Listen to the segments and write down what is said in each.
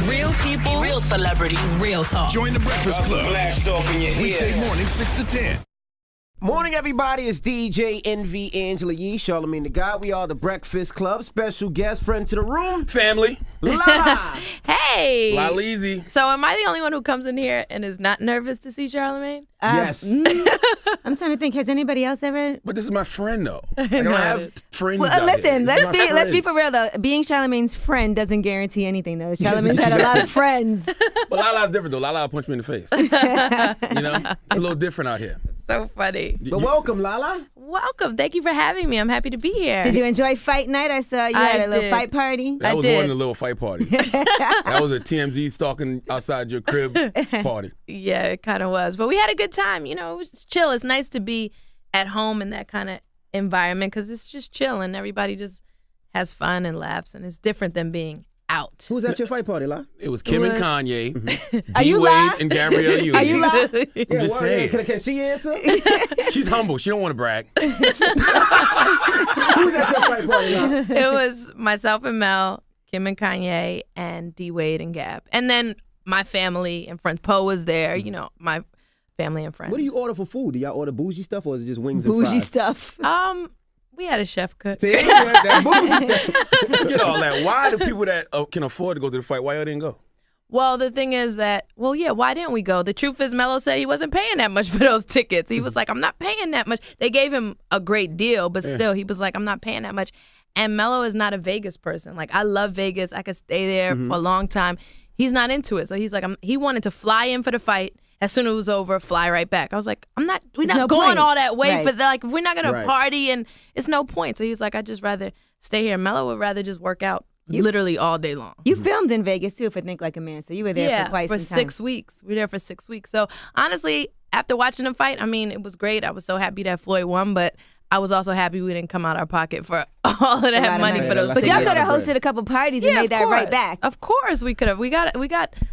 Real people, real celebrities, real talk. Join the Breakfast Club. Blast off in your Weekday ear. morning, 6 to 10. Morning, everybody. It's DJ NV Angela Yee, Charlamagne the God. We are the Breakfast Club. Special guest, friend to the room, Family. Lala. Hey. Lyle Easy. So am I the only one who comes in here and is not nervous to see Charlamagne? Yes. I'm trying to think. Has anybody else ever? But this is my friend, though. I don't have friends Well, out listen. here. This is my Let's be friend. for real though. Being Charlamagne's friend doesn't guarantee anything though. Charlamagne's had a lot of friends. But Lala's different, though. Lala punched me in the face. You know? It's a little different out here. So funny. But welcome, Lala. Welcome. Thank you for having me. I'm happy to be here. Did you enjoy fight night? I saw you had a little did. fight party. That I was did. more than a little fight party. That was a TMZ stalking outside your crib party. Yeah, it kind of was. But we had a good time. You know, it was chill. It's nice to be at home in that kind of environment because it's just chill and everybody just has fun and laughs. And it's different than being out. Who was at your fight party, La? It was Kim and What? Kanye, Are you D-Wade, live? and Gabrielle Union. Are you live? Yeah, I'm just saying. Can she answer? She's humble. She don't want to brag. Who was at your fight party, La? It was myself and Mel, Kim and Kanye, and D-Wade and Gab. And then my family and friends. Poe was there, you know, my family and friends. What do you order for food? Do y'all order bougie stuff or is it just wings and Bougie fries? stuff. We had a chef cook. See, that bougie stuff. Forget all that. Why do people that can afford to go to the fight, why y'all didn't go? Well, the thing is that, why didn't we go? The truth is, Mello said he wasn't paying that much for those tickets. He was like, I'm not paying that much. They gave him a great deal, but still, he was like, I'm not paying that much. And Mello is not a Vegas person. Like, I love Vegas. I could stay there for a long time. He's not into it. So he's like, he wanted to fly in for the fight. As soon as it was over, fly right back. I was like, we're not no going point. all that way Right. for that. Like, we're not going to Right. party and it's no point. So he's like, I'd just rather stay here. Mello would rather just work out literally all day long. You filmed in Vegas too, if I think like a man. So you were there for quite some time. 6 weeks. We were there for 6 weeks. So honestly, after watching the fight, I mean, it was great. I was so happy that Floyd won, but I was also happy we didn't come out our pocket for all of lot that of money money. for those But But y'all tickets. could have bread. hosted a couple parties and Yeah, made of that right course. back. Of course we could have. We got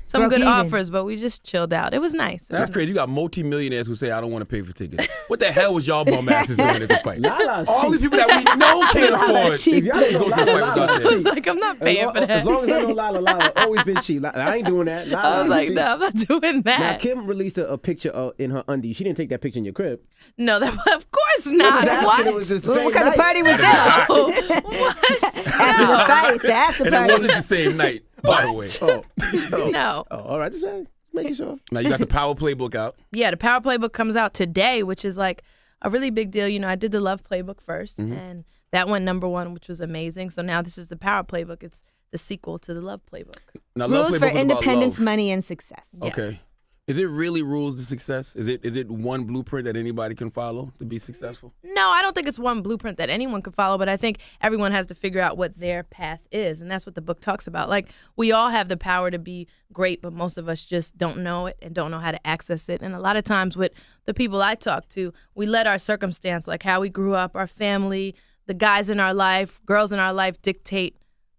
some Broke good even. offers, but we just chilled out. It was nice. It was That's crazy. You got multi-millionaires who say, I don't want to pay for tickets. What the hell was y'all bum asses doing at the fight? Lala's All these cheap. people that we know can't afford. Lala's cheap. If y'all Go know to the Lala, fight Lala's without I was cheap. like, I'm not paying for As that. long as I know Lala always been cheap. I ain't doing that. I was like, no, I'm not doing Now, that. Kim released a picture in her undies. She didn't take that picture in your crib. No, of course not. I was asking, it was What? the same What kind of night. party was that? Oh, what? After the fight, it's the after And it party. wasn't the same night, by the way. No. Oh, all right, just making sure. Now you got the Power Playbook out. Yeah, the Power Playbook comes out today, which is like a really big deal. You know, I did the Love Playbook 1st, and that went #1, which was amazing. So now this is the Power Playbook. It's the sequel to the Love Playbook. Now, Love Rules Playbook for was about independence, love. money, and success. Okay. Yes. Is it really rules to success? Is it one blueprint that anybody can follow to be successful? No, I don't think it's one blueprint that anyone can follow, but I think everyone has to figure out what their path is. And that's what the book talks about. Like, we all have the power to be great, but most of us just don't know it and don't know how to access it. And a lot of times with the people I talk to, we let our circumstance, like how we grew up, our family, the guys in our life, girls in our life dictate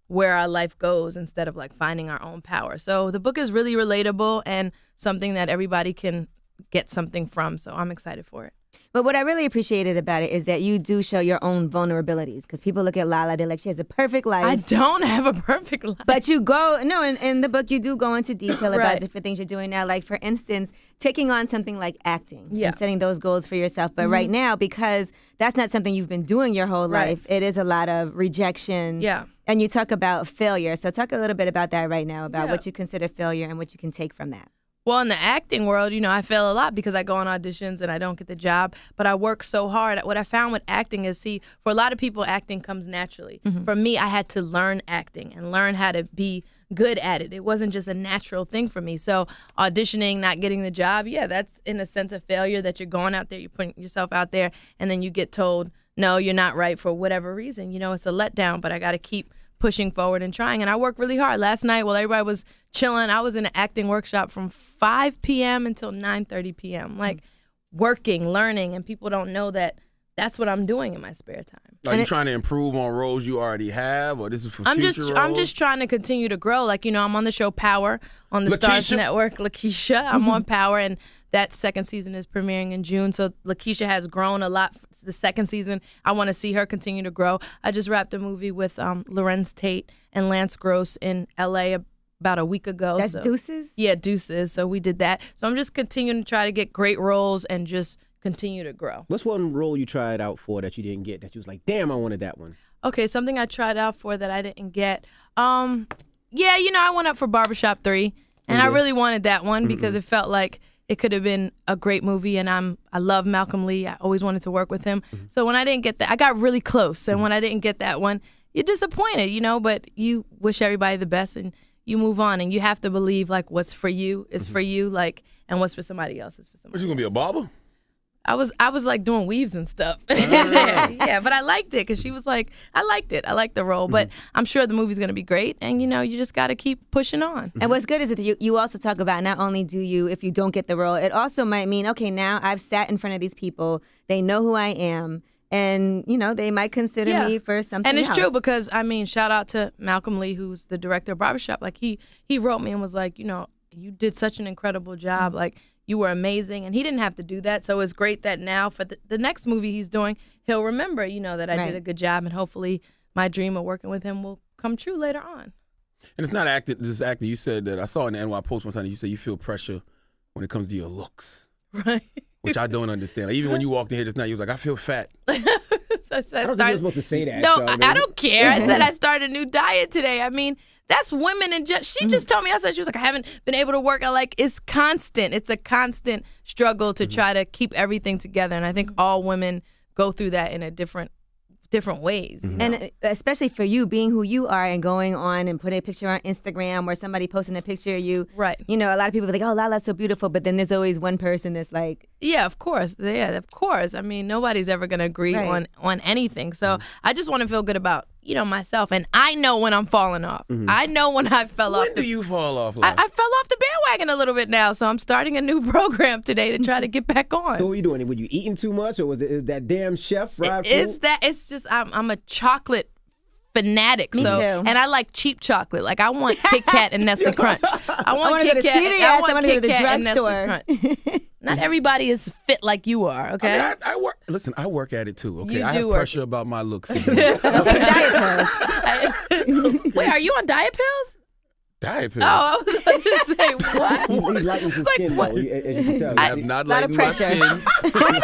where our life goes instead of like finding our own power. So the book is really relatable and something that everybody can get something from. So I'm excited for it. But what I really appreciated about it is that you do show your own vulnerabilities. Because people look at Lala, they're like, she has a perfect life. I don't have a perfect life. But you go, no, in the book, you do go into detail about Right. different things you're doing now. Like, for instance, taking on something like acting Yeah. and setting those goals for yourself. But right now, because that's not something you've been doing your whole Right. life, it is a lot of rejection. Yeah. And you talk about failure. So talk a little bit about that right now, about Yeah. what you consider failure and what you can take from that. Well, in the acting world, you know, I fail a lot because I go on auditions and I don't get the job, but I work so hard. What I found with acting is, for a lot of people, acting comes naturally. For me, I had to learn acting and learn how to be good at it. It wasn't just a natural thing for me. So auditioning, not getting the job, yeah, that's in a sense a failure that you're going out there, you're putting yourself out there, and then you get told, no, you're not right for whatever reason. You know, it's a letdown, but I got to keep pushing forward and trying. And I work really hard. Last night, while everybody was chilling, I was in an acting workshop from 5 p.m. until 9:30 p.m. Like, working, learning, and people don't know that that's what I'm doing in my spare time. Are you trying to improve on roles you already have, or this is for I'm future roles? I'm just trying to continue to grow. Like, you know, I'm on the show Power on the Stars Lakeisha? Network. Lakeisha, I'm on Power, and that second season is premiering in June. So Lakeisha has grown a lot. The second season, I want to see her continue to grow. I just wrapped a movie with Lorenz Tate and Lance Gross in L.A. about a week ago. That's so. Deuces? Yeah, Deuces. So we did that. So I'm just continuing to try to get great roles and just continue to grow. What's one role you tried out for that you didn't get that you was like, damn, I wanted that one? Okay, something I tried out for that I didn't get. Yeah, I went up for Barbershop 3, and I really wanted that one because it felt like it could have been a great movie, and I love Malcolm Lee. I always wanted to work with him. So when I didn't get that, I got really close, and when I didn't get that one, you're disappointed, but you wish everybody the best, and you move on, and you have to believe, like, what's for you is for you, like, and what's for somebody else is for somebody What, you going to be a barber? I was like doing weaves and stuff. Yeah, but I liked it because she was like, I liked it. I liked the role, but I'm sure the movie's gonna be great, and you just got to keep pushing on. And what's good is that you also talk about not only do you, if you don't get the role, it also might mean, okay, now I've sat in front of these people, they know who I am, and they might consider me for something And it's else. true because shout out to Malcolm Lee, who's the director of Barbershop. Like he wrote me and was like, you did such an incredible job. Like you were amazing, and he didn't have to do that. So it's great that now for the next movie he's doing, he'll remember, that I did a good job, and hopefully my dream of working with him will come true later on. And it's not just acting. You said that I saw in the NY Post one time. You said you feel pressure when it comes to your looks, Right. which I don't understand. Like, even when you walked in here just now, you was like, I feel fat. So I I don't think you're supposed to say that. No, so, I don't care. I said I started a new diet today. I mean, that's women and she just told me. I said she was like, I haven't been able to work. I like it's constant. It's a constant struggle to try to keep everything together, and I think all women go through that in a different ways. And especially for you being who you are and going on and putting a picture on Instagram or somebody posting a picture of you. Right. A lot of people are like, oh, Lala's so beautiful. But then there's always one person that's like. Yeah, of course. Yeah, of course. I mean, nobody's ever going to agree Right. on anything. So I just want to feel good about, myself. And I know when I'm falling off. I know when I fell off. When do you fall off? I fell off the bandwagon a little bit now. So I'm starting a new program today to try to get back on. So what were you doing? Were you eating too much, or was it that damn chef fried food? It's just I'm a chocolate fanatic. Me so too. And I like cheap chocolate. Like I want Kit Kat and Nestle Crunch. I want wanna go Kit to Kat. CVS, I want I wanna go to Kit the Kat and Nestle drugstore. Crunch. Not everybody is fit like you are. Okay. I mean, I work. Listen, I work at it too. Okay, You I do have work pressure about my looks. Diet pills. Wait, are you on diet pills? Diet pills. Oh, I was about to say what? He's lightening some It's like, skin, what? though, as you can tell. I have not lot of lightened my pressure. skin.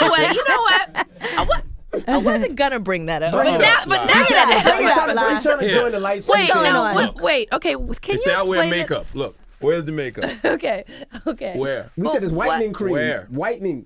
Well, you know what? I wasn't gonna bring that up, Bring but it now, up, but Lyle. now that I Bring it have up, it, Lyle. He's trying to Yeah. join the lights. wait, going no, on? wait, okay, can They you say I explain wear it? makeup. Look, where's the makeup? Okay. Where? We said it's whitening cream. Where? Whitening.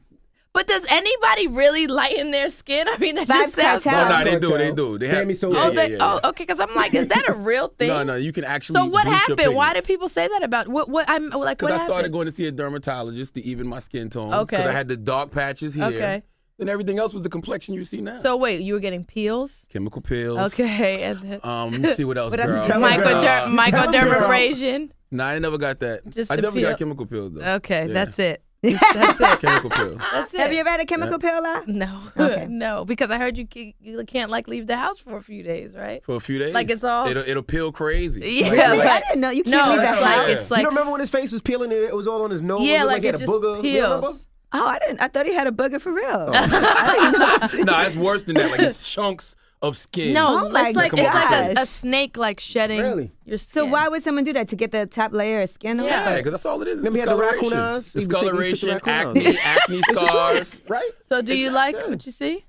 But does anybody really lighten their skin? I mean, that Vibes just sounds. Cartel. No, they Cartel. do. They do. They have. Sammy Sosa. Oh, Yeah, yeah. okay. Because I'm like, is that a real thing? No, you can actually. So what bleach your happened? Why pigments. did people say that about what? I'm like, Because what I started happened? going to see a dermatologist to even my skin tone. Okay. Because I had the dark patches here. Okay. Then everything else was the complexion you see now. So wait, you were getting peels? Chemical pills. Okay, and then Let me see what else. What else girl. is Tell microdermabrasion. Nah, I ain't never got that. Just I the definitely peel. got chemical pills though. Okay, Yeah. that's it. That's it. Chemical pills. That's it. Have you ever had a chemical pill, La? No, Okay. no, because I heard you can't like leave the house for a few days, right? For a few days. Like it's all- It'll peel crazy. Yeah, Really? like- I didn't know. You can't No, leave it's the like house. it's like You don't remember when his face was peeling? It was all on his nose. yeah, It looked like he it had a just booger. You remember? peels. Oh, I didn't. I thought he had a booger for real. No, it's worse than that. Like it's chunks of skin. No, Oh my it's like a gosh. snake like shedding Really? your So skin. why would someone do that? To get the top layer of skin off? Yeah, because that's all it is. Remember he had the raccoon eyes? He took the Discoloration, raccoon acne, acne scars. Right? So do you like what you see?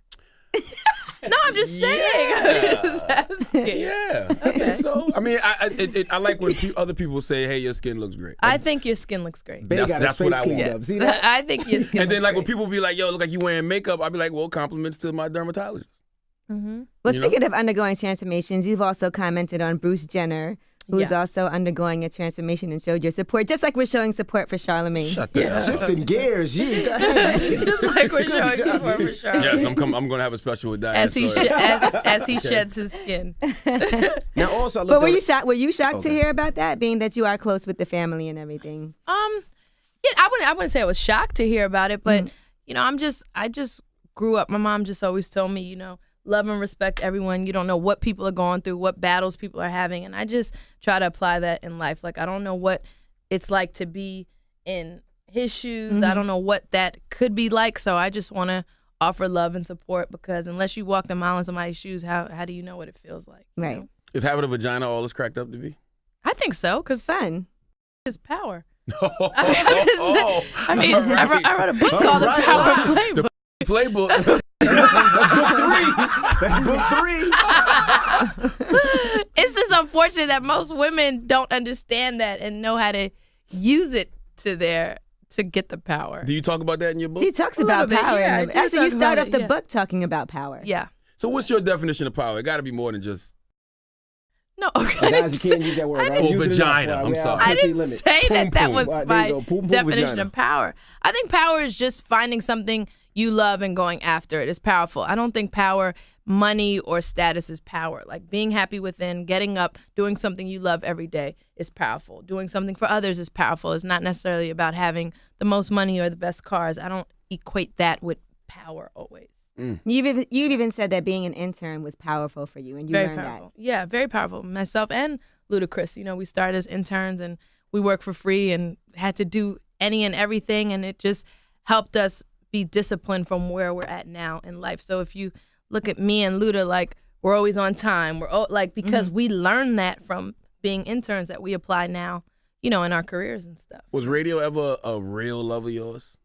No, I'm just saying. I'm just asking. Yeah. Okay. So I mean, I like when other people say, "Hey, your skin looks great." I think your skin looks great. Big got his that's what face I cleaned want. up. See that? I think your skin. And then looks like when great. people be like, "Yo, look like you wearing makeup," I'd be like, "Well, compliments to my dermatologist." Mm-hmm. Well, You know? speaking of undergoing transformations, you've also commented on Bruce Jenner, who's Yeah. also undergoing a transformation and showed your support, just like we're showing support for Charlamagne. Shut the hell up. Shifting gears. Yeah. Just like we're showing support for Charlotte. Yes, I'm gonna have a special with that. As he story. as he sheds his skin. Now also, I But looked were at- you shocked? Were you shocked to Okay. hear about that, being that you are close with the family and everything? Yeah, I wouldn't say I was shocked to hear about it, but I just grew up. My mom just always told me, love and respect everyone. You don't know what people are going through, what battles people are having, and I just try to apply that in life. Like I don't know what it's like to be in his shoes. I don't know what that could be like, so I just want to offer love and support because unless you walk the mile in somebody's shoes, how do you know what it feels like? you Right. know? Is having a vagina all it's cracked up to be? I think so, because Fun. is power. Oh, I wrote a book called The Power Playbook. Playbook. That's book 3. It's just unfortunate that most women don't understand that and know how to use it to get the power. Do you talk about that in your book? She talks A little about bit, power. yeah, in I the, do actually, you talk start about off the it, book talking about power. Yeah. So what's your definition of power? It got to be more than just. No, okay. Guys, you can't use that word. I right? Oh, Use it vagina. enough. I'm Yeah, sorry. I pussy didn't limit. say Boom, that boom. was All right, there my you go. Boom, boom, definition vagina. of power. I think power is just finding something you love and going after it is powerful. I don't think power, money, or status is power. Like being happy within, getting up, doing something you love every day is powerful. Doing something for others is powerful. It's not necessarily about having the most money or the best cars. I don't equate that with power always. You've even said that being an intern was powerful for you, and you Very learned powerful. Yeah, very powerful. Myself and Ludacris, we started as interns and we worked for free and had to do any and everything, and it just helped us be disciplined from where we're at now in life. So if you look at me and Luda, like we're always on time. We're because we learned that from being interns that we apply now, in our careers and stuff. Was radio ever a real love of yours?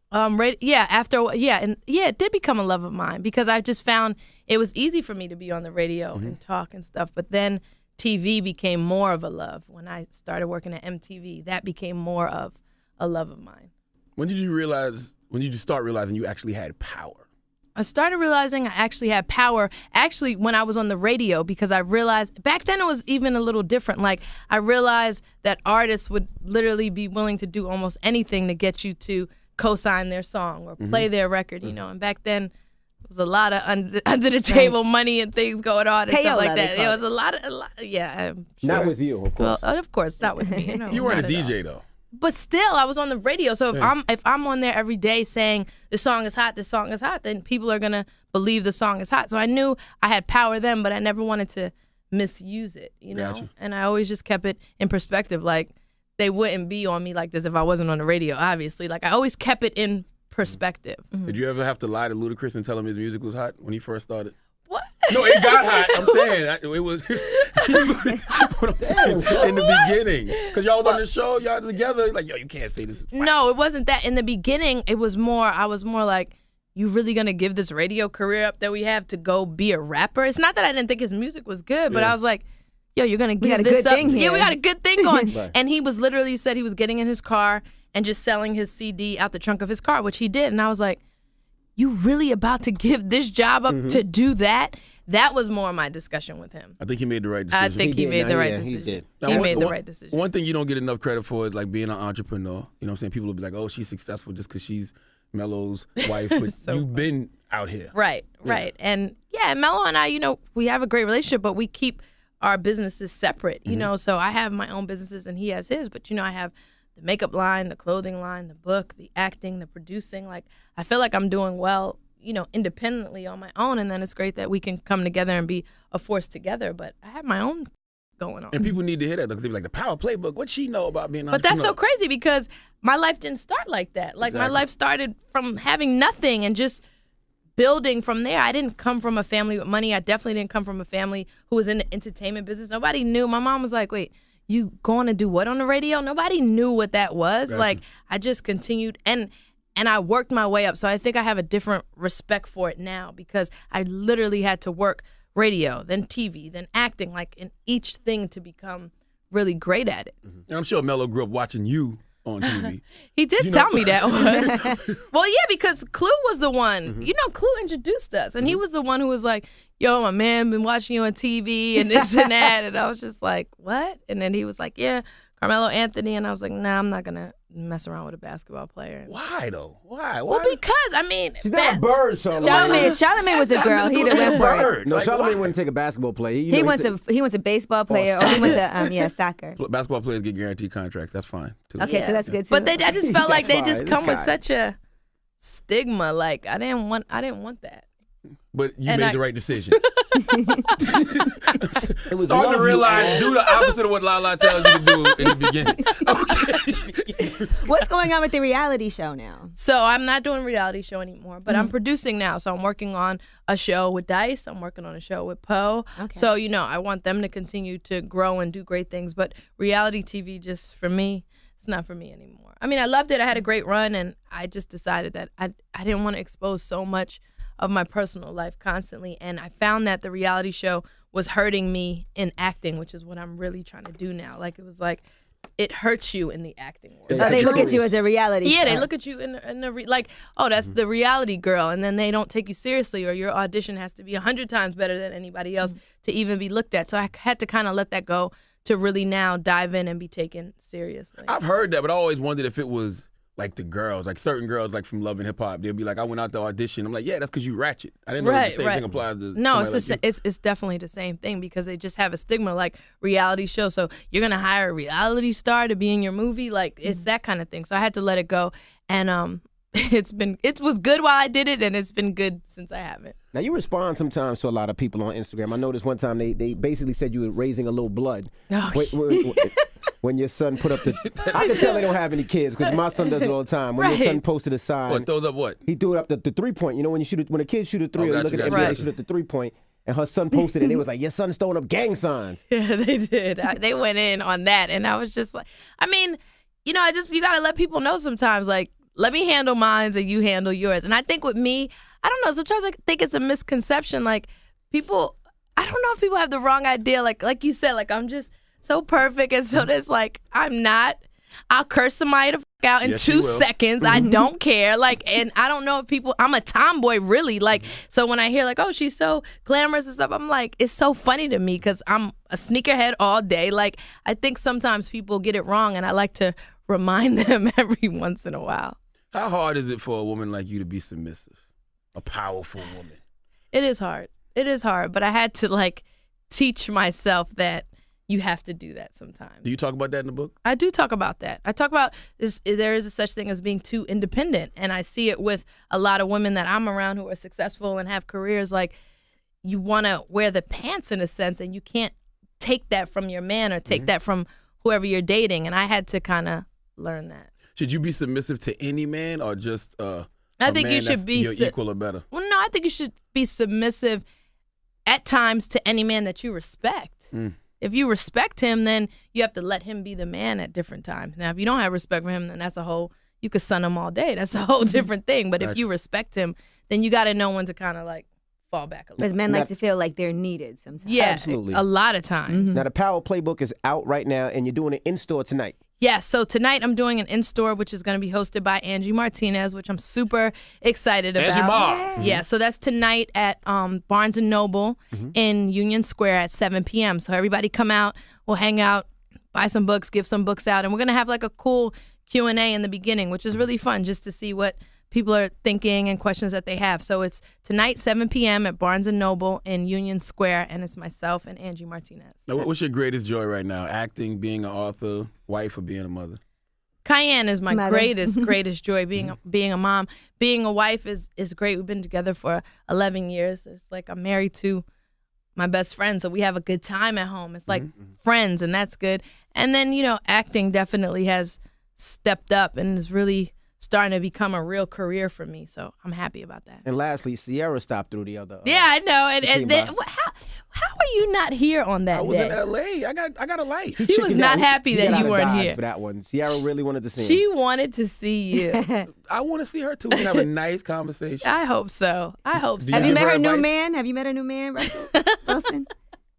It did become a love of mine because I just found it was easy for me to be on the radio and talk and stuff. But then TV became more of a love. When I started working at MTV, that became more of a love of mine. When did you start realizing you actually had power? I started realizing I actually had power when I was on the radio, because I realized back then it was even a little different. Like I realized that artists would literally be willing to do almost anything to get you to co-sign their song or play their record, and back then there was a lot of under the table money and things going on and stuff like that. It was a lot, yeah. I'm sure. Not with you, of course. Well, of course, not with me. You weren't a not at all. DJ though. But still, I was on the radio. So if I'm on there every day saying this song is hot, then people are gonna believe the song is hot. So I knew I had power then, but I never wanted to misuse it, Gotcha. And I always just kept it in perspective. Like they wouldn't be on me like this if I wasn't on the radio. Obviously, like I always kept it in perspective. Did you ever have to lie to Ludacris and tell him his music was hot when he first started? What? No, it got hot. I'm saying it was. What I'm saying, in the beginning, because y'all was on the show, y'all together, like, yo, you can't say this. Is No, it wasn't that. In the beginning, I was more like, you really gonna give this radio career up that we have to go be a rapper? It's not that I didn't think his music was good, but I was like, yo, you're gonna give this up? Yeah, we got a good thing going. Right. And he was literally said he was getting in his car and just selling his CD out the trunk of his car, which he did. And I was like, you really about to give this job up to do that? That was more my discussion with him. I think he made the right decision. I think he made the right decision. He did. He made the right decision. One thing you don't get enough credit for is like being an entrepreneur. You know what I'm saying? People will be like, oh, she's successful just because she's Melo's wife. But So you've been out here. Right. And Melo and I, we have a great relationship, but we keep our businesses separate, So I have my own businesses and he has his, but I have the makeup line, the clothing line, the book, the acting, the producing. Like I feel like I'm doing well, independently on my own, and then it's great that we can come together and be a force together. But I have my own going on. And people need to hear that because they be like, the Power Playbook, what'd she know about being an But that's so entrepreneur? crazy because my life didn't start like that. Like my Exactly. life started from having nothing and just building from there. I didn't come from a family with money. I definitely didn't come from a family who was in the entertainment business. Nobody knew. My mom was like, wait, you going to do what on the radio? Nobody knew what that was. Gotcha. Like I just continued and I worked my way up. So I think I have a different respect for it now because I literally had to work radio, then TV, then acting, like in each thing to become really great at it. And I'm sure Melo grew up watching you on TV. He did tell me that once. Well, yeah, because Clue was the one. Clue introduced us, and he was the one who was like, yo, my man been watching you on TV and this and that. And I was just like, what? And then he was like, yeah, Carmelo Anthony. And I was like, nah, I'm not going to mess around with a basketball player. Why, though? Why? Well, because, She's not a bird, Charlamagne. Charlamagne was a girl. He'd have went for it. No, Like, Charlamagne why? wouldn't take a basketball player. He wants a baseball player, or he wants a soccer. Basketball players get guaranteed contracts. That's fine, too. Okay, so that's good too. But I just felt like they That's just fine. come with This guy. such a stigma. Like, I didn't want that. But you And made I- the right decision. It was Starting to love, realize, do the opposite of what Lala tells you to do in the beginning. Okay. What's going on with the reality show now? So I'm not doing a reality show anymore, but I'm producing now. So I'm working on a show with Dice. I'm working on a show with Poe. Okay. So, I want them to continue to grow and do great things. But reality TV, just for me, it's not for me anymore. I mean, I loved it. I had a great run, and I just decided that I didn't want to expose so much of my personal life constantly. And I found that the reality show was hurting me in acting, which is what I'm really trying to do now. Like, it was like, it hurts you in the acting world. Yeah. Oh, they look at Serious. you as a reality Yeah, star. they look at you in like, oh, that's the reality girl, and then they don't take you seriously, or your audition has to be 100 times better than anybody else to even be looked at. So I had to kind of let that go to really now dive in and be taken seriously. I've heard that, but I always wondered if it was like the girls, like certain girls, like from Love and Hip Hop. They'll be like, I went out to audition. I'm like, yeah, that's because you ratchet. I didn't know Right, the same right. thing applies to. No, somebody it's like you. it's definitely the same thing because they just have a stigma like reality show. So you're gonna hire a reality star to be in your movie, like it's that kind of thing. So I had to let it go, and it was good while I did it, and it's been good since I haven't. Now, you respond sometimes to a lot of people on Instagram. I noticed one time they basically said you were raising a little blood. Oh, When your son put up the... I can tell they don't have any kids because my son does it all the time. When your Right. son posted a sign, What, throws up what? he threw it up the three-point. You know, when a kid shoot a three, Oh, or gotcha, look at the gotcha, NBA, they gotcha. shoot at the three-point, and her son posted it, and it was like, your son's throwing up gang signs. Yeah, they did. They went in on that, and I was just like, I mean, you gotta let people know sometimes, like, let me handle mine and you handle yours. And I think with me, I don't know, sometimes I think it's a misconception. Like, people, I don't know if people have the wrong idea. Like you said, like, I'm just so perfect. And so there's like, I'm not. I'll curse somebody the fuck out in Yes, 2 you will. seconds. I don't care. Like, and I don't know if I'm a tomboy, really. Like, so when I hear, like, oh, she's so glamorous and stuff, I'm like, it's so funny to me because I'm a sneakerhead all day. Like, I think sometimes people get it wrong, and I like to remind them every once in a while. How hard is it for a woman like you to be submissive? A powerful woman. It is hard. It is hard, but I had to, like, teach myself that you have to do that sometimes. Do you talk about that in the book? I do talk about that. I talk about there is a such thing as being too independent, and I see it with a lot of women that I'm around who are successful and have careers. Like, you want to wear the pants in a sense, and you can't take that from your man or take that from whoever you're dating. And I had to kind of learn that. Should you be submissive to any man or just I a think man you should that's be your equal or better? Well, no, I think you should be submissive at times to any man that you respect. If you respect him, then you have to let him be the man at different times. Now, if you don't have respect for him, then you could sun him all day. That's a whole different thing. But if Gotcha. you respect him, then you got to know when to kind of like fall back a Because little. men like to feel like they're needed sometimes. Yeah, Absolutely. a lot of times. Now, the Power Playbook is out right now, and you're doing it in-store tonight. Yeah, so tonight I'm doing an in-store, which is going to be hosted by Angie Martinez, which I'm super excited about. Angie Ma. Yeah, so that's tonight at Barnes & Noble in Union Square at 7 p.m. So everybody come out, we'll hang out, buy some books, give some books out, and we're going to have like a cool Q&A in the beginning, which is really fun just to see what people are thinking and questions that they have. So it's tonight, 7 p.m. at Barnes & Noble in Union Square, and it's myself and Angie Martinez. Now, what's your greatest joy right now? Acting, being an author, wife, or being a mother? Cayenne is my Mother. greatest joy. Being a mom, being a wife is great. We've been together for 11 years. It's like I'm married to my best friend, so we have a good time at home. It's like friends, and that's good. And then acting definitely has stepped up and is really starting to become a real career for me. So I'm happy about that. And lastly, Sierra stopped through the other. Yeah, I know. And came then, by. how are you not here on that I was day? in L.A. I got a life. She was not happy He that got you out of weren't Dodge here. for that one. Sierra really wanted to see him. She wanted to see you. I want to see her too. We can have a nice conversation. I hope so. I hope so. Do Have you give met her her new advice? man? Have you met her new man, Russell Wilson?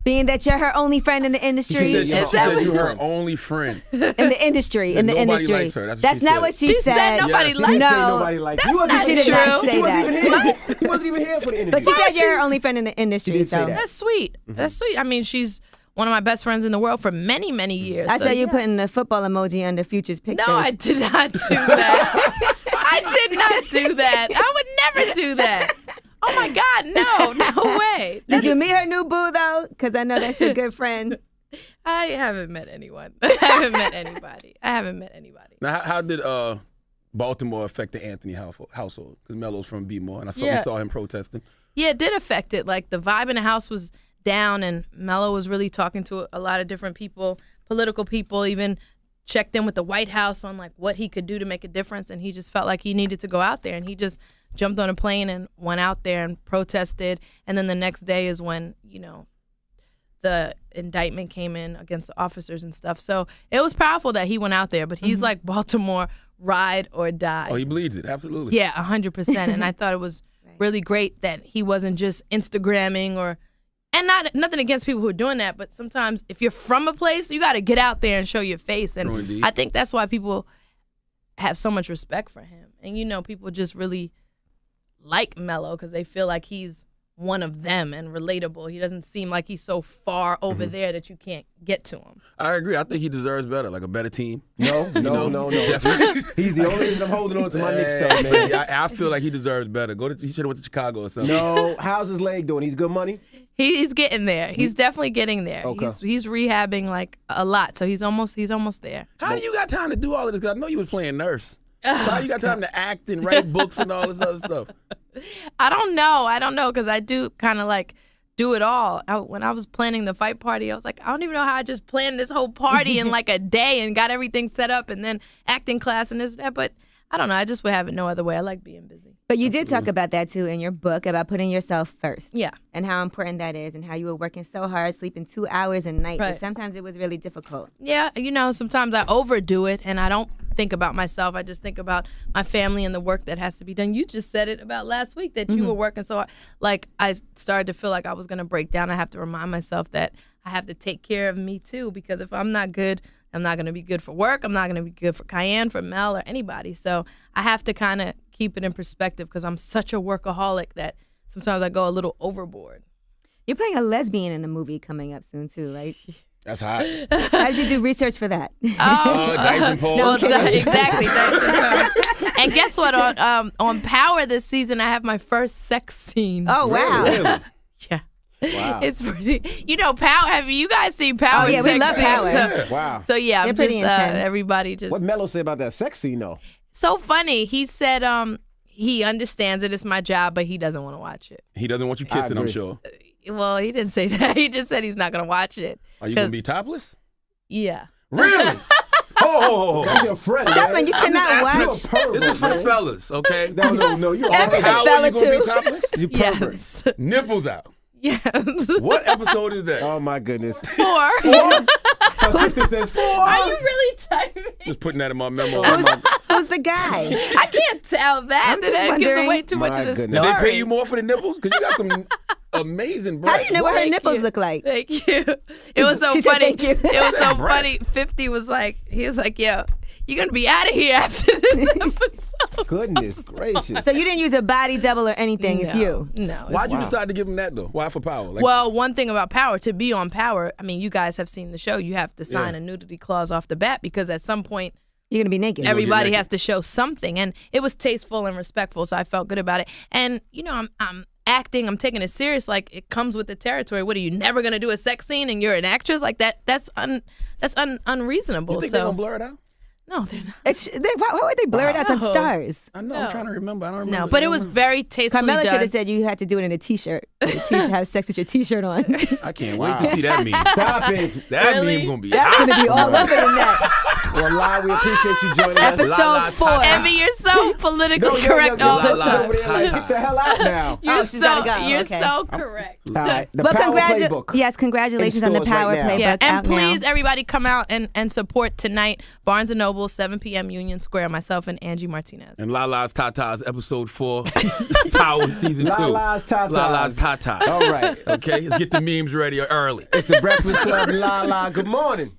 Being that you're her only friend in the industry. She said, Is that what- you're her only friend. in the industry. Said In the nobody industry. likes her. That's what she not said. what she She said nobody Yes. likes She no. didn't say nobody liked you. That's not She did not true. say He wasn't that. even here. He wasn't even here for the interview. But she said you're her she's- only friend in the industry. did say So that. That's sweet. That's sweet. I mean, she's one of my best friends in the world for many, many years. I so saw you yeah. putting the football emoji under Future's pictures. No, I did not do that. I did not do that. I would never do that. Oh my God, no way. Did you meet her new boo though? Because I know that's your good friend. I haven't met anyone. I haven't met anybody. Now, how did Baltimore affect the Anthony household? Because Melo's from B-More, and we Yeah. saw him protesting. Yeah, it did affect it. Like the vibe in the house was down, and Melo was really talking to a lot of different people, political people, even checked in with the White House on like what he could do to make a difference, and he just felt like he needed to go out there, and he just jumped on a plane and went out there and protested. And then the next day is when, you know, the indictment came in against the officers and stuff. So it was powerful that he went out there, but he's like Baltimore, ride or die. Oh, he bleeds it, absolutely. Yeah, 100%. And I thought it was really great that he wasn't just Instagramming and nothing against people who are doing that, but sometimes if you're from a place, you got to get out there and show your face. And True indeed. I think that's why people have so much respect for him. And, you know, people just really like Melo because they feel like he's one of them and relatable. He doesn't seem like he's so far over there that you can't get to him. I agree. I think he deserves better, like a better team. No. Definitely. He's the only reason I'm holding on to my Knicks stuff, man. I feel like he deserves better. He should have went to Chicago or something. No, how's his leg doing? He's good money? He's getting there. He's definitely getting there. Okay. He's rehabbing like a lot, so he's almost there. How do you got time to do all of this? Because I know you was playing nurse. So how you got time to act and write books and all this other stuff? I don't know, because I do kind of like do it all. When I was planning the fight party, I was like, I don't even know how I just planned this whole party in like a day and got everything set up and then acting class and this and that. But I don't know. I just would have it no other way. I like being busy. But you did talk about that too in your book about putting yourself first. Yeah. And how important that is and how you were working so hard, sleeping 2 hours a night. Right. But sometimes it was really difficult. Yeah, you know, sometimes I overdo it and I don't think about myself. I just think about my family and the work that has to be done. You just said it about last week that you were working so hard. Like, I started to feel like I was going to break down. I have to remind myself that I have to take care of me too, because if I'm not good, I'm not going to be good for work. I'm not going to be good for Cayenne, for Mel, or anybody. So I have to kind of keep it in perspective because I'm such a workaholic that sometimes I go a little overboard. You're playing a lesbian in a movie coming up soon too, right? That's hot. How did you do research for that? Dyson Pole. Well, exactly, Dyson Pole. And guess what? On Power this season, I have my first sex scene. Oh, wow. Really? Yeah. Wow. It's pretty. You know, Power. Have you guys seen Power? Oh, yeah, we sex love scenes? Power. So, Wow. so yeah, They're I'm pretty just intense. everybody just. What Melo say about that sex scene, though? So funny. He said he understands it. It's my job, but he doesn't want to watch it. He doesn't want you kissing, I'm agree. sure. Well, he didn't say that. He just said he's not going to watch it. Are you going to be topless? Yeah. Really? Oh, That's your friend, Chapman, man. you cannot watch. You're a pervert, This is for the man. fellas, okay? No. You're Evan's all a How are fella, you going to be too. topless? You pervert. Yes. Nipples out. Yes. What episode is that? Oh, my goodness. 4. Her sister says 4. Are you really typing? Just putting that in my memo. Who's the guy? I can't tell that. I'm just That gives wondering. away too much My of the goodness. story. Did they pay you more for the nipples? Because you got some amazing breasts. How do you know what her Thank nipples you. look like? Thank you. It was so She said funny. thank you. It was so Breast. funny. 50 was like, he was like, yo, you're going to be out of here after this episode. Goodness gracious. So you didn't use a body double or anything. It's you. No. it's Why'd you Wow. decide to give him that, though? Why for Power? Like, Well, one thing about Power, to be on Power, I mean, you guys have seen the show. You have to sign Yeah. a nudity clause off the bat because at some point, You're gonna be naked. everybody naked. has to show something. And it was tasteful and respectful, so I felt good about it. And, you know, I'm acting, I'm taking it serious. Like, it comes with the territory. What, are you never going to do a sex scene and you're an actress? Like, that's unreasonable. you think they're So, going to blur it out? no, they're not. Why would they blur it out? It's on No. stars. I know. No. I'm trying to remember. I don't remember. No, but it was very tastefully Carmela should done. have said you had to do it in a t-shirt. Have sex with your t-shirt on. I can't Wow. wait to see that meme. Stop it. That Really? meme going to be That's hot. gonna be all over the net. Well, Lai, we appreciate you joining us. Episode 4. Envy, you're so politically correct all the Lala's time. over there like, get the hell out now. You're she's gotta go. you're Okay. so correct. All right, the But Power Playbook. yes, congratulations In on the stores right Power now. Playbook. Yeah, and out please, now. everybody, come out and support tonight. Barnes & Noble, 7 p.m. Union Square. Myself and Angie Martinez. And Lala's Tatas, episode 4, Power season 2. Lala's Tatas. Lala's Tatas. All right. Okay, let's get the memes ready early. It's the Breakfast Club, La La. Good morning.